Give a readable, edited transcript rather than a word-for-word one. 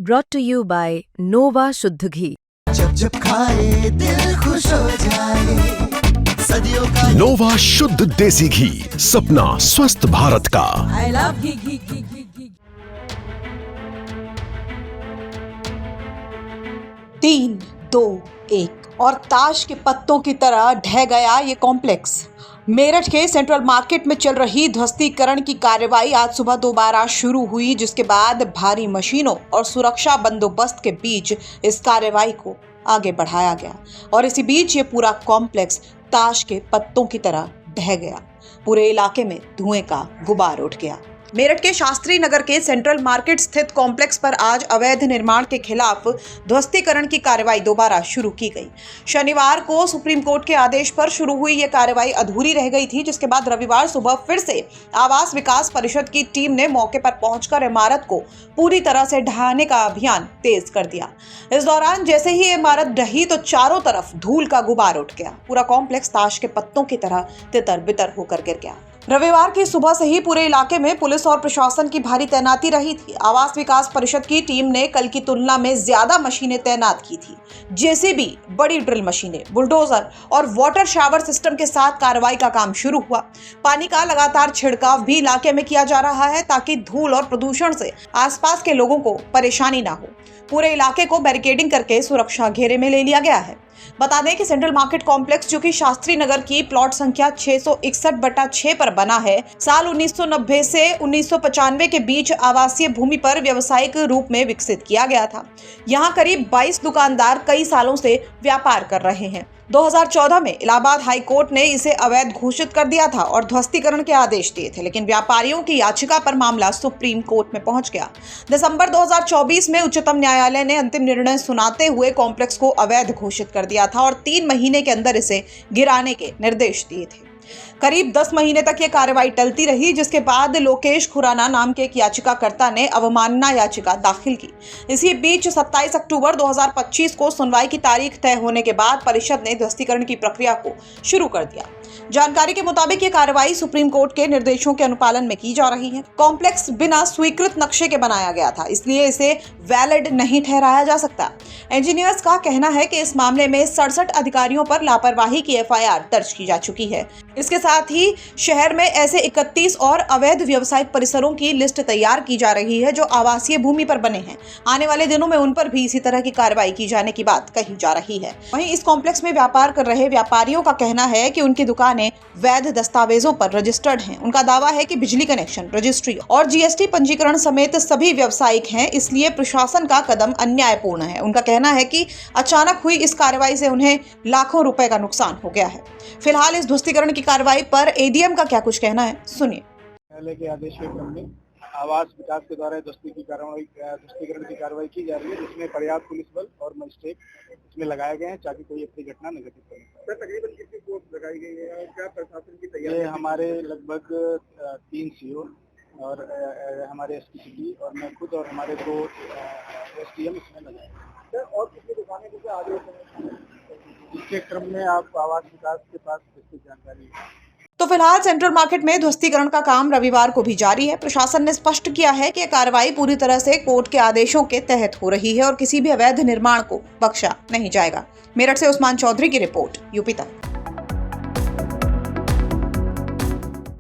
brought to you by Nova शुद्ध घी। जब जब खाए दिल खुश हो जाए, सदियों का नोवा शुद्ध देसी घी, सपना स्वस्थ भारत का। I love घी। 3, 2, 1 और ताश के पत्तों की तरह ढह गया ये कॉम्प्लेक्स। मेरठ के सेंट्रल मार्केट में चल रही ध्वस्तीकरण की कार्रवाई आज सुबह दोबारा शुरू हुई, जिसके बाद भारी मशीनों और सुरक्षा बंदोबस्त के बीच इस कार्रवाई को आगे बढ़ाया गया और इसी बीच ये पूरा कॉम्प्लेक्स ताश के पत्तों की तरह ढह गया। पूरे इलाके में धुएं का गुबार उठ गया। मेरठ के शास्त्री नगर के सेंट्रल मार्केट स्थित कॉम्प्लेक्स पर आज अवैध निर्माण के खिलाफ ध्वस्तीकरण की कार्रवाई दोबारा शुरू की गई। शनिवार को सुप्रीम कोर्ट के आदेश पर शुरू हुई यह कार्रवाई अधूरी रह गई थी, जिसके बाद रविवार सुबह फिर से आवास विकास परिषद की टीम ने मौके पर पहुंचकर इमारत को पूरी तरह से ढहाने का अभियान तेज कर दिया। इस दौरान जैसे ही इमारत ढही तो चारों तरफ धूल का गुबार उठ गया। पूरा कॉम्प्लेक्स ताश के पत्तों की तरह तितर बितर होकर गिर गया। रविवार की सुबह से ही पूरे इलाके में पुलिस और प्रशासन की भारी तैनाती रही थी। आवास विकास परिषद की टीम ने कल की तुलना में ज्यादा मशीनें तैनात की थी। जेसीबी, बड़ी ड्रिल मशीनें, बुलडोजर और वाटर शावर सिस्टम के साथ कार्रवाई का काम शुरू हुआ। पानी का लगातार छिड़काव भी इलाके में किया जा रहा है ताकि धूल और प्रदूषण से आसपास के लोगों को परेशानी ना हो। पूरे इलाके को बैरिकेडिंग करके सुरक्षा घेरे में ले लिया गया है। बता दें कि सेंट्रल मार्केट कॉम्प्लेक्स, जो कि शास्त्री नगर की प्लॉट संख्या 661/6 पर बना है, साल 1990 से 1995 के बीच आवासीय भूमि पर व्यावसायिक रूप में विकसित किया गया था। यहां करीब 22 दुकानदार कई सालों से व्यापार कर रहे हैं। 2014 में इलाहाबाद हाई कोर्ट ने इसे अवैध घोषित कर दिया था और ध्वस्तीकरण के आदेश दिए थे, लेकिन व्यापारियों की याचिका पर मामला सुप्रीम कोर्ट में पहुंच गया। दिसंबर 2024 में उच्चतम न्यायालय ने अंतिम निर्णय सुनाते हुए कॉम्प्लेक्स को अवैध घोषित कर दिया था और 3 महीने के अंदर इसे गिराने के निर्देश दिए थे। करीब 10 महीने तक ये कार्रवाई टलती रही, जिसके बाद लोकेश खुराना नाम के एक याचिकाकर्ता ने अवमानना याचिका दाखिल की। इसी बीच 27 अक्टूबर 2025 को सुनवाई की तारीख तय होने के बाद परिषद ने ध्वस्तीकरण की प्रक्रिया को शुरू कर दिया। जानकारी के मुताबिक ये कार्रवाई सुप्रीम कोर्ट के निर्देशों के अनुपालन में की जा रही है। कॉम्प्लेक्स बिना स्वीकृत नक्शे के बनाया गया था, इसलिए इसे वैलिड नहीं ठहराया जा सकता। इंजीनियर्स का कहना है कि इस मामले में 67 अधिकारियों पर लापरवाही की FIR दर्ज की जा चुकी है। इसके साथ ही शहर में ऐसे 31 और अवैध व्यावसायिक परिसरों की लिस्ट तैयार की जा रही है जो आवासीय भूमि पर बने हैं। आने वाले दिनों में उन पर भी इसी तरह की कार्रवाई की जाने की बात कही जा रही है। वहीं इस कॉम्प्लेक्स में व्यापार कर रहे व्यापारियों का कहना है कि उनकी दुकानें वैध दस्तावेजों पर रजिस्टर्ड हैं। उनका दावा है कि बिजली कनेक्शन, रजिस्ट्री और GST पंजीकरण समेत सभी व्यावसायिक हैं, इसलिए प्रशासन का कदम अन्यायपूर्ण है। उनका कहना है कि अचानक हुई इस कार्रवाई से उन्हें लाखों रुपए का नुकसान हो गया है। फिलहाल इस ध्वस्तीकरण की कार्रवाई पर ADM का क्या कुछ कहना है, सुनिए। न्यायालय के आदेश के क्रम में आवास विकास के द्वारा ध्वस्तीकरण की कार्रवाई की जा रही है, जिसमें पर्याप्त पुलिस बल और मजिस्ट्रेट इसमें लगाए गए हैं ताकि कोई अपनी घटना न घटित हो। सर, तकरीबन कितनी फोर्स लगाई गई है और क्या प्रशासन की तैयारी? ये हमारे लगभग 3 CO और हमारे SP सिटी और मैं खुद और हमारे 2 STM इसमें लगाए। सर, और कितनी दुकानें जैसे आगे इसके क्रम में आप आवास विकास के पास विस्तृत जानकारी है। तो फिलहाल सेंट्रल मार्केट में ध्वस्तीकरण का काम रविवार को भी जारी है। प्रशासन ने स्पष्ट किया है कि कार्रवाई पूरी तरह से कोर्ट के आदेशों के तहत हो रही है और किसी भी अवैध निर्माण को बख्शा नहीं जाएगा। मेरठ से उस्मान चौधरी की रिपोर्ट, UP तक।